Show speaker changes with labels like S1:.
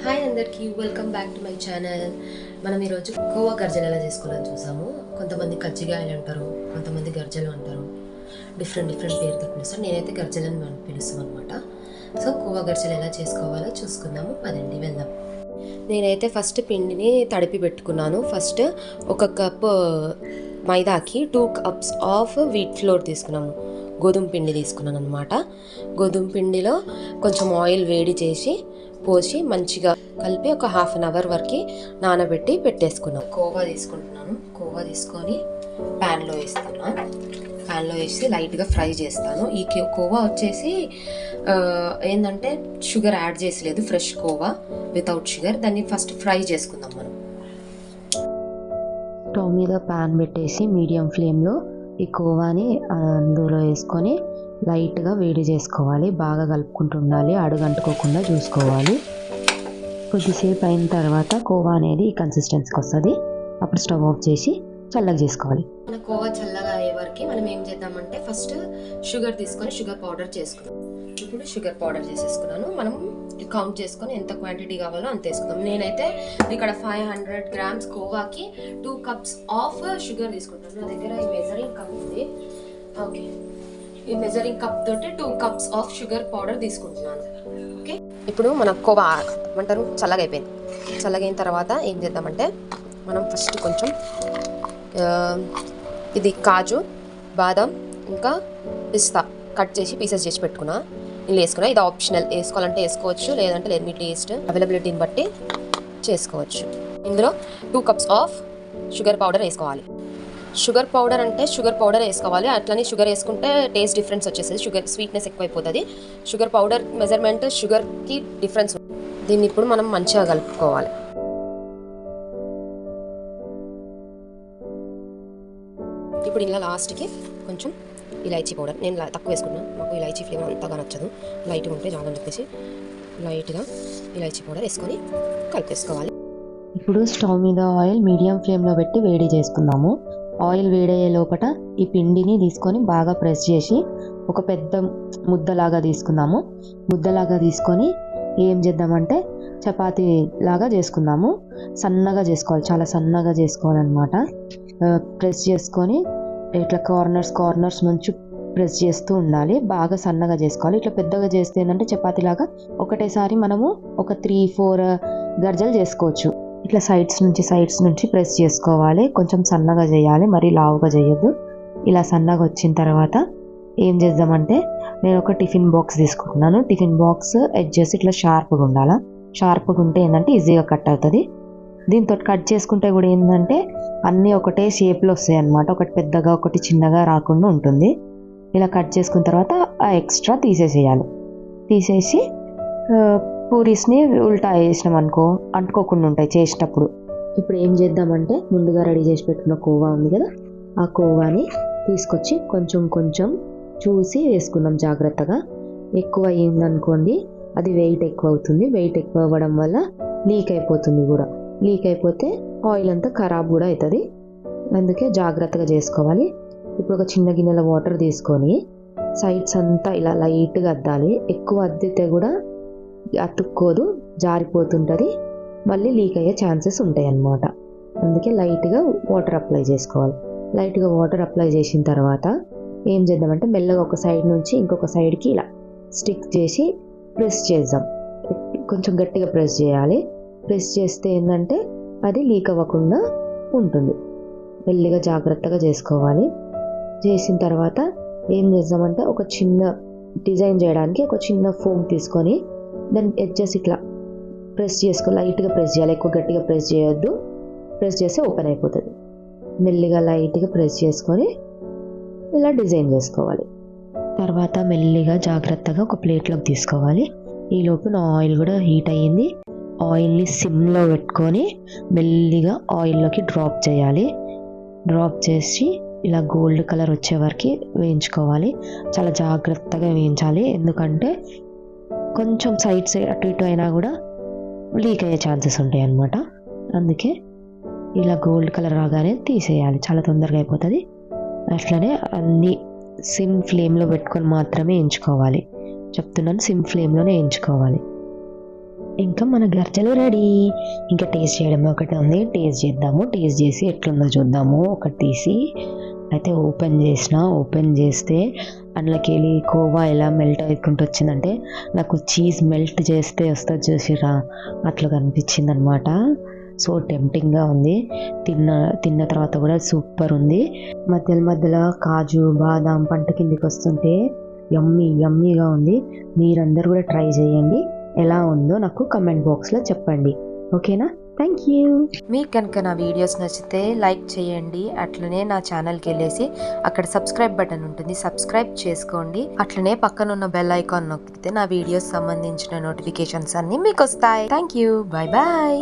S1: Hi అందరికీ, welcome back to my channel. మనం ఈరోజు కోవా గర్జలు ఎలా చేసుకోవాలని చూసాము. కొంతమంది కజ్జికాయలు అంటారు, కొంతమంది గర్జలు అంటారు, డిఫరెంట్ పేరుతో పిలుస్తారు. నేనైతే గర్జలని మనం పిలుస్తాం అనమాట. సో కోవా గర్జలు ఎలా చేసుకోవాలో చూసుకుందాము, పదండి వెళ్దాం. నేనైతే ఫస్ట్ పిండిని తడిపి పెట్టుకున్నాను. ఫస్ట్ ఒక కప్ మైదాకి 2 cups ఆఫ్ వీట్ ఫ్లోర్ తీసుకున్నాము. గోధుమ పిండి తీసుకున్నాను అనమాట. గోధుమ పిండిలో కొంచెం ఆయిల్ వేడి చేసి పోసి మంచిగా కలిపి ఒక 1/2 hour వరకు నానబెట్టి పెట్టేసుకున్నాం. కోవా తీసుకుంటున్నాను. కోవా తీసుకొని ప్యాన్లో వేస్తున్నాను. ప్యాన్లో వేసి లైట్గా ఫ్రై చేస్తాను. ఈ కోవా వచ్చేసి ఏంటంటే షుగర్ యాడ్ చేసలేదు, ఫ్రెష్ కోవా వితౌట్ షుగర్. దాన్ని ఫస్ట్ ఫ్రై చేసుకుందాం మనం.
S2: స్టవ్ మీద ప్యాన్ పెట్టేసి మీడియం ఫ్లేమ్లో ఈ కోవాని అందులో వేసుకొని లైట్గా వేడి చేసుకోవాలి. బాగా కలుపుకుంటూ ఉండాలి, అడుగంటుకోకుండా చూసుకోవాలి. కొద్దిసేపు అయిన తర్వాత కోవా అనేది ఈ కన్సిస్టెన్సీకి వస్తుంది. అప్పుడు స్టవ్ ఆఫ్ చేసి చల్లగా చేసుకోవాలి.
S1: మన కోవా చల్లగా అయ్యే వరకు మనం ఏం చేద్దామంటే ఫస్ట్ షుగర్ తీసుకొని షుగర్ పౌడర్ చేసుకుందాం. ఇప్పుడు షుగర్ పౌడర్ చేసేసుకున్నాను. మనం కౌంట్ చేసుకొని ఎంత క్వాంటిటీ కావాలో అంత వేసుకుందాం. నేనైతే ఇక్కడ 500 grams కోవాకి 2 cups ఆఫ్ షుగర్ తీసుకుంటాను. నా దగ్గర ఈ మెజరింగ్ కప్ ఉంది. ఓకే, ఈ మెజరింగ్ కప్ తోటి 2 cups ఆఫ్ షుగర్ పౌడర్ తీసుకుంటున్నాను. ఓకే, ఇప్పుడు మన కోవా ఏమంటారు చల్లగా అయిపోయింది. చల్లగా అయిన తర్వాత ఏం చేద్దామంటే మనం ఫస్ట్ కొంచెం ఇది కాజు, బాదం, ఇంకా పిస్తా కట్ చేసి పీసెస్ చేసి పెట్టుకున్నా. నేను వేసుకున్నా. ఇది ఆప్షనల్, వేసుకోవాలంటే వేసుకోవచ్చు, లేదంటే లేదు, మీ టేస్ట్ అవైలబిలిటీని బట్టి చేసుకోవచ్చు. ఇందులో 2 cups ఆఫ్ షుగర్ పౌడర్ వేసుకోవాలి. షుగర్ పౌడర్ అంటే షుగర్ పౌడర్ వేసుకోవాలి. అట్లనే షుగర్ వేసుకుంటే టేస్ట్ డిఫరెన్స్ వచ్చేస్తుంది. షుగర్ స్వీట్నెస్ ఎక్కువైపోతుంది. షుగర్ పౌడర్ మెజర్మెంట్ షుగర్కి డిఫరెన్స్. దీన్ని ఇప్పుడు మనం మంచిగా కలుపుకోవాలి. ఇప్పుడు ఇలా లాస్ట్కి కొంచెం ఇలాచీ పౌడర్, నేను తక్కువ వేసుకున్నాను, మాకు ఇలాచీ ఫ్లేవర్ అంతగా నచ్చదు, లైట్గా ఉంటే చాలని చెప్పేసి లైట్గా ఇలాచీ పౌడర్ వేసుకొని కలిపేసుకోవాలి.
S2: ఇప్పుడు స్టవ్ మీద ఆయిల్ మీడియం ఫ్లేమ్లో పెట్టి వేడి చేసుకుందాము. ఆయిల్ వేడయ్యే లోపల ఈ పిండిని తీసుకొని బాగా ప్రెస్ చేసి ఒక పెద్ద ముద్దలాగా తీసుకుందాము. ముద్దలాగా తీసుకొని ఏం చేద్దామంటే చపాతీ లాగా చేసుకుందాము. సన్నగా చేసుకోవాలి, చాలా సన్నగా చేసుకోవాలన్నమాట. ప్రెస్ చేసుకొని ఇట్లా కార్నర్స్ నుంచి ప్రెస్ చేస్తూ ఉండాలి. బాగా సన్నగా చేసుకోవాలి. ఇట్లా పెద్దగా చేస్తే ఏంటంటే చపాతీ లాగా ఒకటేసారి మనము ఒక 3-4 గర్జలు చేసుకోవచ్చు. ఇట్లా సైడ్స్ నుంచి ప్రెస్ చేసుకోవాలి. కొంచెం సన్నగా చేయాలి, మరీ లావుగా చేయొద్దు. ఇలా సన్నగా వచ్చిన తర్వాత ఏం చేద్దామంటే నేను ఒక టిఫిన్ బాక్స్ తీసుకుంటున్నాను. టిఫిన్ బాక్స్ ఎడ్జెస్ ఇట్లా షార్ప్గా ఉండాలి. షార్ప్గా ఉంటే ఏంటంటే ఈజీగా కట్ అవుతుంది. దీంతో కట్ చేసుకుంటే కూడా ఏంటంటే అన్నీ ఒకటే షేప్లో వస్తాయి అన్నమాట. ఒకటి పెద్దగా ఒకటి చిన్నగా రాకుండా ఉంటుంది. ఇలా కట్ చేసుకున్న తర్వాత ఆ ఎక్స్ట్రా తీసేసేయాలి. తీసేసి పూరీస్ని ఉల్టా వేసినాం అనుకో అంటుకోకుండా ఉంటాయి చేసేటప్పుడు. ఇప్పుడు ఏం చేద్దామంటే ముందుగా రెడీ చేసి పెట్టుకున్న కోవా ఉంది కదా, ఆ కోవాని తీసుకొచ్చి కొంచెం చూసి వేసుకుందాం జాగ్రత్తగా. ఎక్కువ అయిందనుకోండి అది వెయిట్ ఎక్కువ అవుతుంది. వెయిట్ ఎక్కువ అవ్వడం వల్ల లీక్ అయిపోతుంది కూడా. లీక్ అయిపోతే ఆయిల్ అంతా ఖరాబ్ కూడా అవుతుంది. అందుకే జాగ్రత్తగా చేసుకోవాలి. ఇప్పుడు ఒక చిన్న గిన్నెలో వాటర్ తీసుకొని సైడ్స్ అంతా ఇలా లైట్గా అద్దాలి. ఎక్కువ అద్దితే కూడా అతుక్కోదు, జారిపోతుంటుంది, మళ్ళీ లీక్ అయ్యే ఛాన్సెస్ ఉంటాయి అన్నమాట. అందుకే లైట్గా వాటర్ అప్లై చేసుకోవాలి. లైట్గా వాటర్ అప్లై చేసిన తర్వాత ఏం చేద్దామంటే మెల్లగా ఒక సైడ్ నుంచి ఇంకొక సైడ్కి ఇలా స్టిక్ చేసి ప్రెస్ చేద్దాం. కొంచెం గట్టిగా ప్రెస్ చేయాలి. ప్రెస్ చేస్తే ఏంటంటే అది లీక్ అవ్వకుండా ఉంటుంది. మెల్లిగా జాగ్రత్తగా చేసుకోవాలి. చేసిన తర్వాత ఏం చేద్దామంటే ఒక చిన్న డిజైన్ చేయడానికి ఒక చిన్న ఫోమ్ తీసుకొని దాన్ని ఎడ్జెస్ ఇట్లా ప్రెస్ చేసుకో, లైట్గా ప్రెస్ చేయాలి, ఎక్కువ గట్టిగా ప్రెస్ చేయొద్దు. ప్రెస్ చేస్తే ఓపెన్ అయిపోతుంది. మెల్లిగా లైట్గా ప్రెస్ చేసుకొని ఇలా డిజైన్ చేసుకోవాలి. తర్వాత మెల్లిగా జాగ్రత్తగా ఒక ప్లేట్లోకి తీసుకోవాలి. ఈలోపు నా ఆయిల్ కూడా హీట్ అయ్యింది. ఆయిల్ని సిమ్లో పెట్టుకొని మెల్లిగా ఆయిల్లోకి డ్రాప్ చేయాలి. డ్రాప్ చేసి ఇలా గోల్డ్ కలర్ వచ్చే వరకు వేయించుకోవాలి. చాలా జాగ్రత్తగా వేయించాలి, ఎందుకంటే కొంచెం సైడ్ అటు ఇటు అయినా కూడా లీక్ అయ్యే ఛాన్సెస్ ఉంటాయి అన్నమాట. అందుకే ఇలా గోల్డ్ కలర్ రాగానే తీసేయాలి, చాలా తొందరగా అయిపోతుంది. అట్లనే అన్నీ సిమ్ ఫ్లేమ్లో పెట్టుకొని మాత్రమే వేయించుకోవాలి. చెప్తున్నాను, సిమ్ ఫ్లేమ్లోనే వేయించుకోవాలి. ఇంకా మన గర్జలు రెడీ. ఇంకా టేస్ట్ చేయడం ఒకటి ఉంది, టేస్ట్ చేద్దాము. టేస్ట్ చేసి ఎట్లుందో చూద్దాము. ఒకటి తీసి అయితే ఓపెన్ చేస్తే అందులోకి వెళ్ళి కోవా ఎలా మెల్ట్ అయ్యుకుంటూ వచ్చిందంటే నాకు చీజ్ మెల్ట్ చేస్తే వస్తుంది చూసిరా, అట్లా కనిపించింది అనమాట. సో టెంప్టింగ్గా ఉంది. తిన్న తర్వాత కూడా సూపర్ ఉంది. మధ్యలో కాజు బాదాం పంట కిందికి వస్తుంటే యమ్మీగా ఉంది. మీరందరూ కూడా ట్రై చేయండి. ఎలా ఉందో నాకు కమెంట్ బాక్స్లో చెప్పండి. ఓకేనా? Thank you.
S1: మీకు కనుక నా వీడియోస్ నచ్చితే లైక్ చేయండి. అట్లనే నా ఛానల్కి వెళ్ళేసి అక్కడ సబ్స్క్రైబ్ బటన్ ఉంటుంది, సబ్స్క్రైబ్ చేసుకోండి. అట్లనే పక్కన ఉన్న బెల్ ఐకాన్ నొక్కితే నా వీడియోస్ సంబంధించిన నోటిఫికేషన్స్ అన్నీ మీకు వస్తాయి. Thank you. Bye bye.